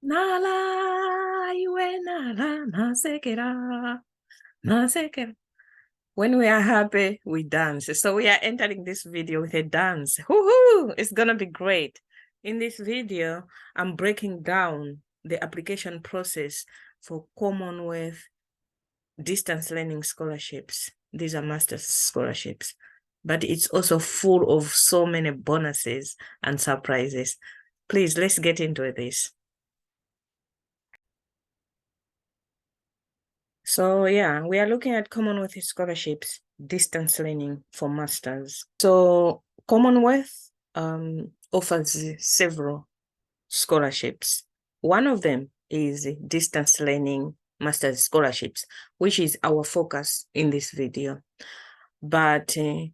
Nala, iwe nala, nasekera, nasekera. When we are happy, we dance. So we are entering this video with a dance. Woohoo! It's gonna be great. In this video, I'm breaking down the application process for Commonwealth Distance Learning scholarships. These are master's scholarships, but it's also full of so many bonuses and surprises. Please, let's get into this. So yeah, we are looking at Commonwealth scholarships, distance learning for masters. So Commonwealth offers several scholarships. One of them is distance learning master's scholarships, which is our focus in this video. But the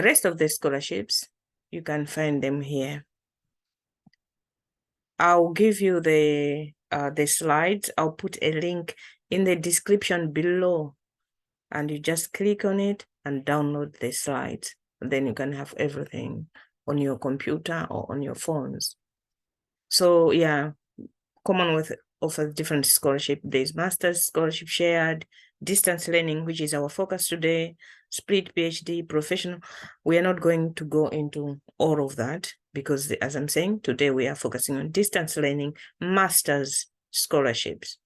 rest of the scholarships, you can find them here. I'll give you the slides. I'll put a link in the description below, and you just click on it and download the slides. Then you can have everything on your computer or on your phones. So yeah, Commonwealth offers different scholarship. There's master's scholarship, shared, distance learning, which is our focus today, split PhD, professional. We are not going to go into all of that because, as I'm saying, today we are focusing on distance learning, master's scholarships.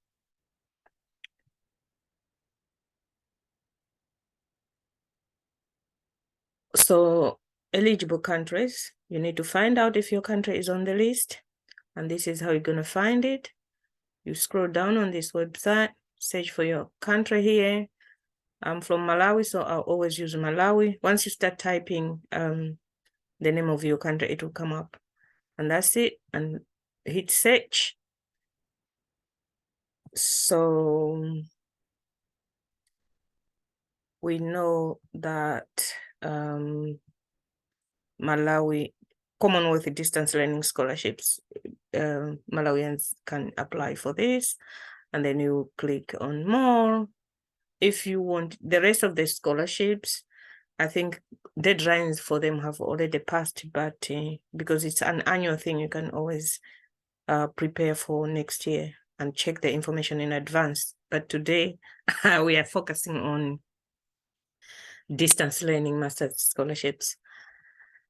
So eligible countries, you need to find out if your country is on the list, and this is how you're going to find it. You scroll down on this website, search for your country here. I'm from Malawi, so I'll always use Malawi. Once you start typing the name of your country, it will come up, and that's it, and hit search. So we know that Malawi Commonwealth Distance Learning Scholarships, Malawians can apply for this, and then you click on more. If you want the rest of the scholarships, I think deadlines for them have already passed, but because it's an annual thing, you can always prepare for next year and check the information in advance. But today we are focusing on distance learning master's scholarships.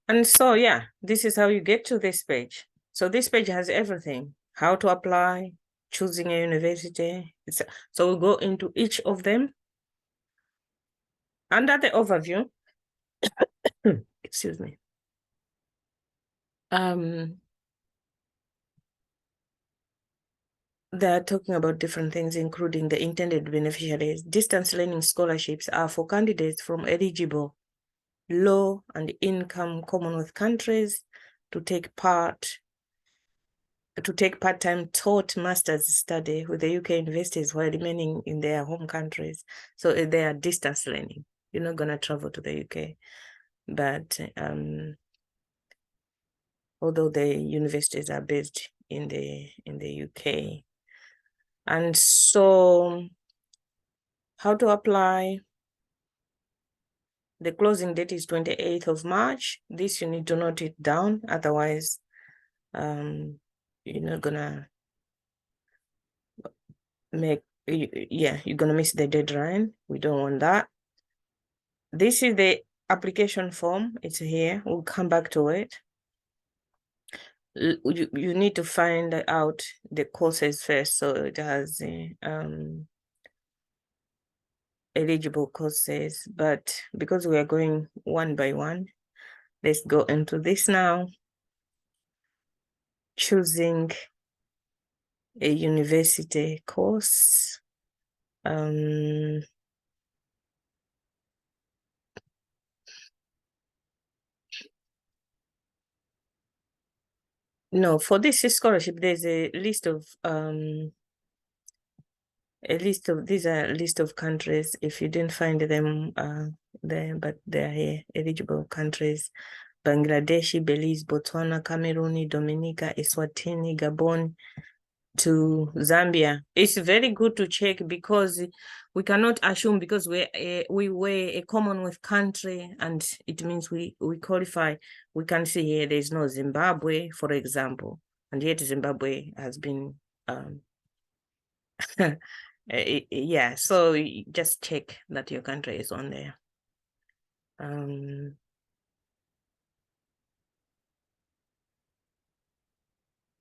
And so, yeah, this is how you get to this page. So this page has everything: how to apply, choosing a university. So we'll go into each of them. Under the overview, excuse me. They're talking about different things, including the intended beneficiaries. Distance learning scholarships are for candidates from eligible low and income Commonwealth countries to take part-time taught master's study with the UK universities while remaining in their home countries. So they are distance learning. You're not going to travel to the UK, but although the universities are based in the UK. And so how to apply? The closing date is 28th of March. This you need to note it down, otherwise you're not gonna you're gonna miss the deadline. We don't want that. This is the application form. It's here. We'll come back to it. You need to find out the courses first. So it has eligible courses, but because we are going one by one, let's go into this now. Choosing a university course. No, for this scholarship, there's a list of these are a list of countries. If you didn't find them there, but they're here, eligible countries: Bangladesh, Belize, Botswana, Cameroon, Dominica, Eswatini, Gabon, to Zambia. It's very good to check, because we cannot assume because we were a Commonwealth country and it means we qualify. We can see here there's no Zimbabwe, for example, and yet Zimbabwe has been yeah, so just check that your country is on there.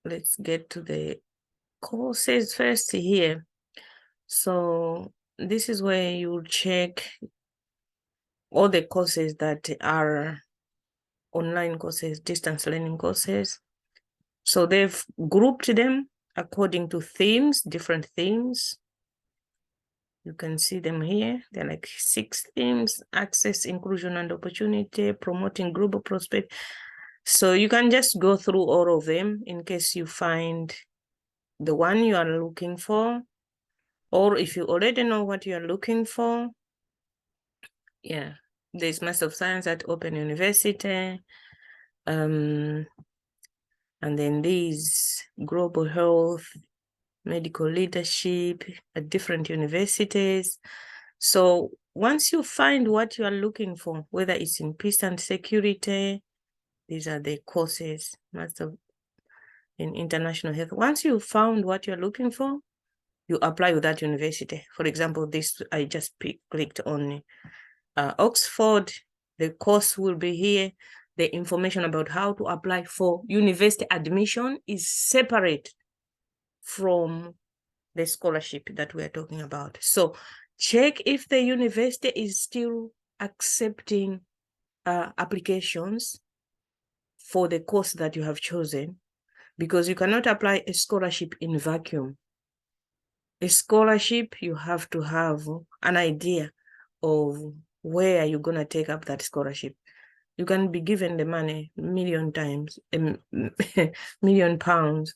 Let's get to the courses first here. So this is where you check all the courses that are online courses, distance learning courses. So they've grouped them according to themes, different themes. You can see them here. They're like 6 themes: access, inclusion, and opportunity, promoting global prosperity. So you can just go through all of them in case you find the one you are looking for, or if you already know what you are looking for. Yeah, there's Master of Science at Open University. And then these global health, medical leadership at different universities. So once you find what you are looking for, whether it's in peace and security, these are the courses, Master in international health. Once you found what you're looking for, you apply with that university. For example, this I just clicked on Oxford. The course will be here. The information about how to apply for university admission is separate from the scholarship that we're talking about. So check if the university is still accepting applications for the course that you have chosen, because you cannot apply a scholarship in vacuum. A scholarship, you have to have an idea of where you're going to take up that scholarship. You can be given the money million times, million pounds,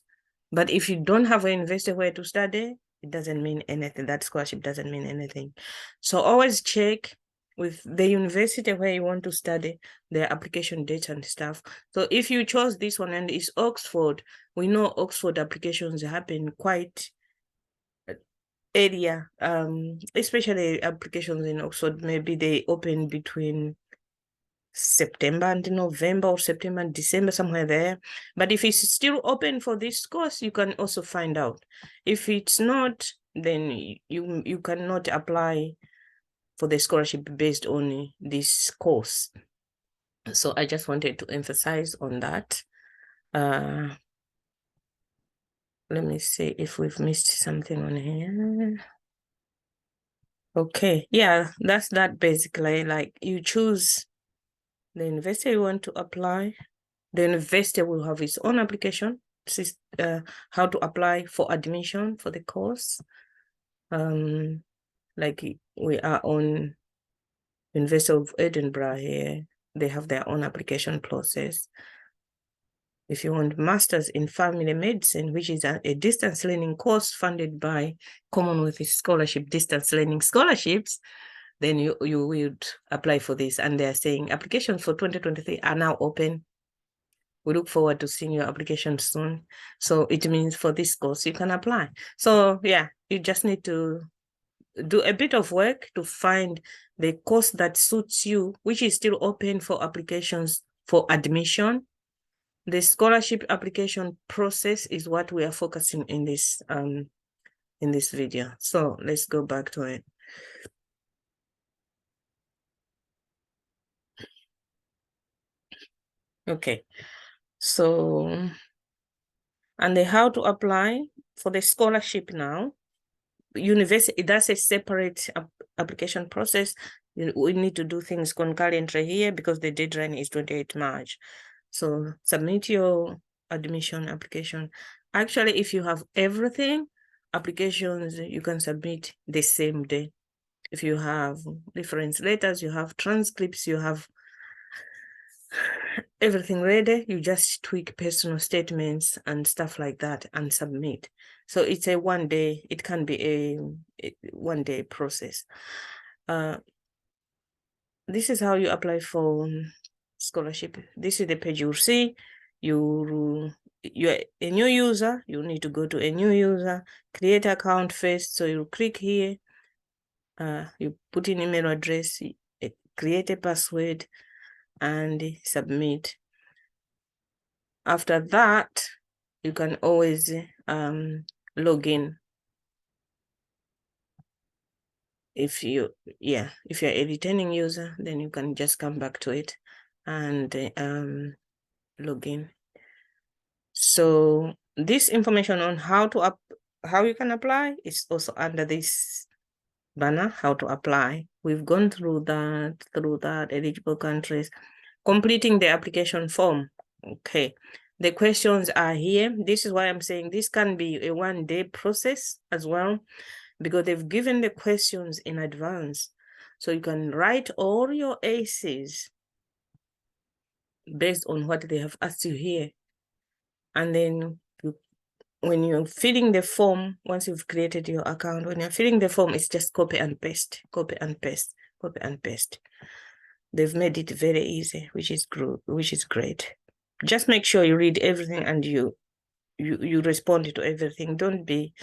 but if you don't have a university where to study, it doesn't mean anything. That scholarship doesn't mean anything. So always check with the university where you want to study, their application dates and stuff. So if you chose this one and it's Oxford, we know Oxford applications happen quite earlier, especially applications in Oxford, maybe they open between September and November, or September and December, somewhere there. But if it's still open for this course, you can also find out. If it's not, then you cannot apply for the scholarship based on this course. So I just wanted to emphasize on that. Let me see if we've missed something on here. Okay, yeah, that's that basically. Like, you choose the university you want to apply. The university will have its own application, how to apply for admission for the course. Like we are on University of Edinburgh here, they have their own application process. If you want Masters in Family Medicine, which is a distance learning course funded by Commonwealth Scholarship, Distance Learning Scholarships, then you would apply for this. And they're saying applications for 2023 are now open. We look forward to seeing your application soon. So it means for this course, you can apply. So yeah, you just need to do a bit of work to find the course that suits you, which is still open for applications for admission. The scholarship application process is what we are focusing in this video. So let's go back to it. Okay, so, and the how to apply for the scholarship now. University, that's a separate application process. We need to do things concurrently here because the deadline is 28 March. So submit your admission application. Actually, if you have everything, applications, you can submit the same day. If you have reference letters, you have transcripts, you have everything ready, you just tweak personal statements and stuff like that and submit. So it's a one day, it can be a one day process. This is how you apply for scholarship. This is the page you'll see. You're a new user, you need to go to a new user, create account first. So you click here, you put in email address, create a password, and submit. After that, you can always log in. If you're a returning user, then you can just come back to it and log in. So this information on how you can apply is also under this banner, how to apply. We've gone through that, eligible countries, completing the application form. Okay, the questions are here. This is why I'm saying this can be a one-day process as well, because they've given the questions in advance. So you can write all your ACs based on what they have asked you here. And then when you're filling the form, once you've created your account, when you're filling the form, it's just copy and paste, copy and paste, copy and paste. They've made it very easy, which is great. Just make sure you read everything and you respond to everything. Don't be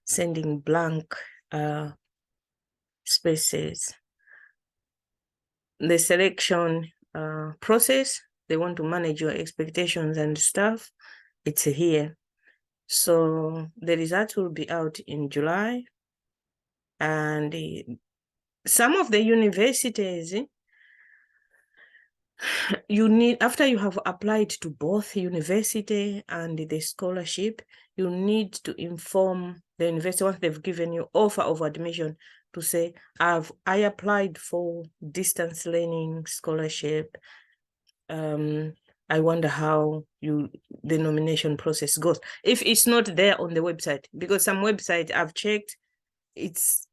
sending blank spaces. The selection process, they want to manage your expectations and stuff. It's here. So the results will be out in July. And some of the universities, you need, after you have applied to both university and the scholarship, you need to inform the university once they've given you offer of admission to say, I applied for distance learning scholarship. I wonder how the nomination process goes. If it's not there on the website, because some websites I've checked, it's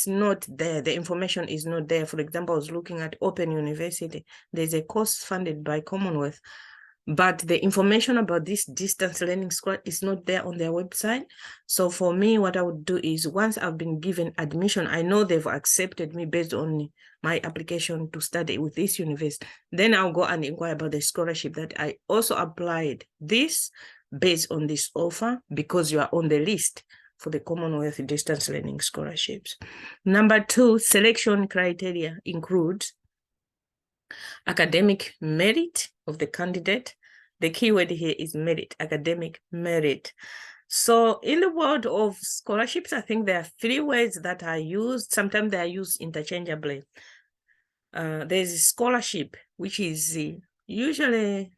not there. The information is not there. For example, I was looking at Open University. There's a course funded by Commonwealth, but the information about this distance learning school is not there on their website. So for me, what I would do is, once I've been given admission, I know they've accepted me based on my application to study with this university, then I'll go and inquire about the scholarship that I also applied this based on this offer, because you are on the list for the Commonwealth Distance Learning Scholarships. Number 2, selection criteria includes academic merit of the candidate. The keyword here is merit, academic merit. So in the world of scholarships, I think there are 3 words that are used. Sometimes they are used interchangeably. There's scholarship, which is usually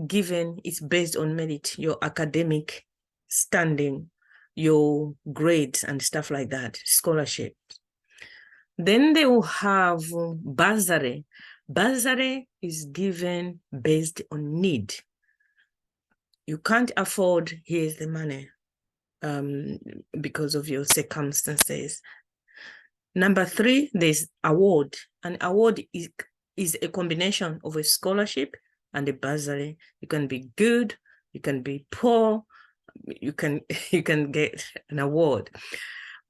given, it's based on merit, your academic standing, your grades and stuff like that, scholarship. Then they will have bursary. Bursary is given based on need. You can't afford, here's the money, because of your circumstances. Number 3, there's award. An award is a combination of a scholarship and a bursary. You can be good, you can be poor, you can get an award.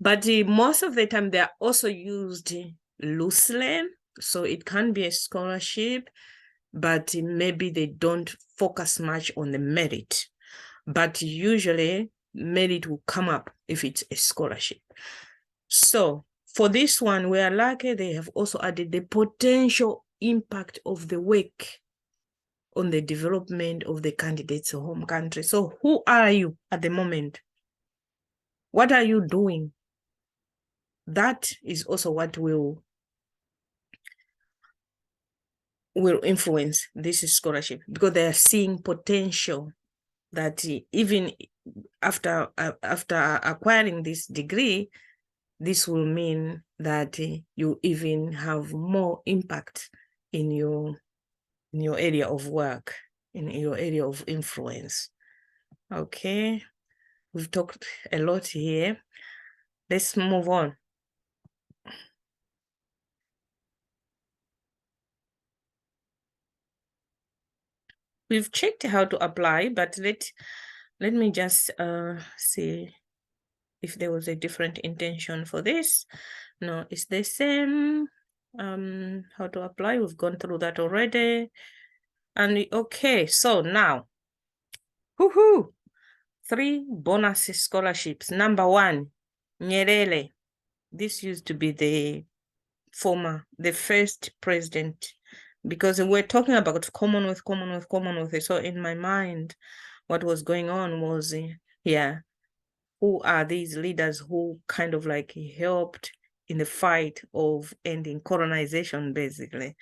But most of the time, they're also used loosely. So it can be a scholarship, but maybe they don't focus much on the merit. But usually, merit will come up if it's a scholarship. So for this one, we are lucky they have also added the potential impact of the work on the development of the candidate's home country. So who are you at the moment? What are you doing? That is also what will influence this scholarship, because they are seeing potential that even after acquiring this degree, this will mean that you even have more impact in your area of work, in your area of influence. Okay, we've talked a lot here. Let's move on. We've checked how to apply, but let me just see if there was a different intention for this. No, it's the same. How to apply, we've gone through that already. And okay, so now, woohoo! 3 bonus scholarships. Number 1, Nyerere. This used to be the first president, because we're talking about Commonwealth. So in my mind, what was going on was, who are these leaders who kind of like helped in the fight of ending colonization, basically,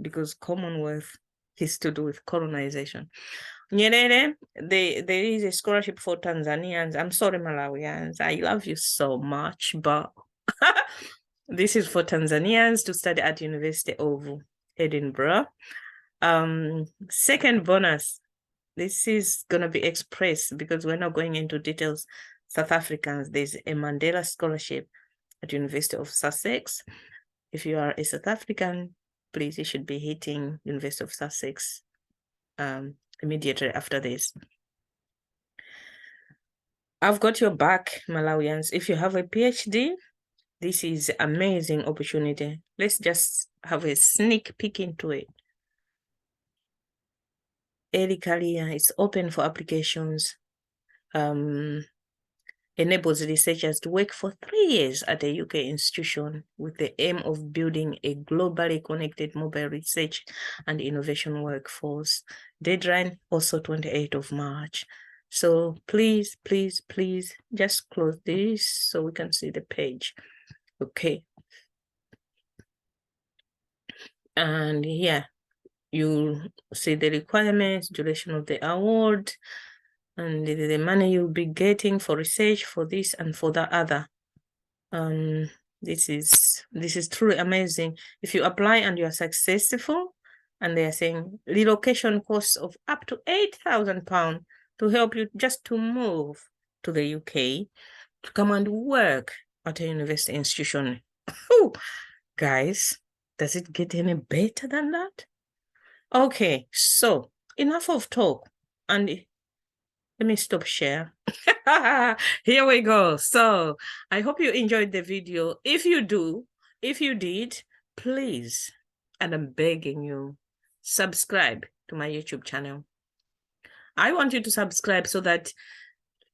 because Commonwealth is to do with colonization. Nyerere, there is a scholarship for Tanzanians. I'm sorry, Malawians. I love you so much, but this is for Tanzanians to study at University of Edinburgh. Second bonus, this is going to be expressed because we're not going into details. South Africans, there's a Mandela scholarship at University of Sussex. If you are a South African, please, you should be hitting University of Sussex immediately after this. I've got your back, Malawians. If you have a PhD, this is amazing opportunity. Let's just have a sneak peek into it. Early career is open for applications. Enables researchers to work for 3 years at a UK institution with the aim of building a globally connected mobile research and innovation workforce. Deadline also 28th of March. So please, please, please just close this so we can see the page. Okay. And here you see the requirements, duration of the award, and the money you'll be getting for research, for this and for the other. This is truly amazing. If you apply and you are successful, and they are saying relocation costs of up to £8,000 to help you just to move to the UK to come and work at a university institution. Guys, does it get any better than that? Okay, so enough of talk, and let me stop share. Here we go. So I hope you enjoyed the video. If you did, please, and I'm begging you, subscribe to my YouTube channel. I want you to subscribe so that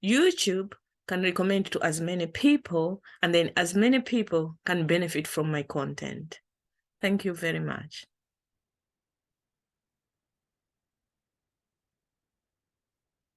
YouTube can recommend to as many people, and then as many people can benefit from my content. Thank you very much.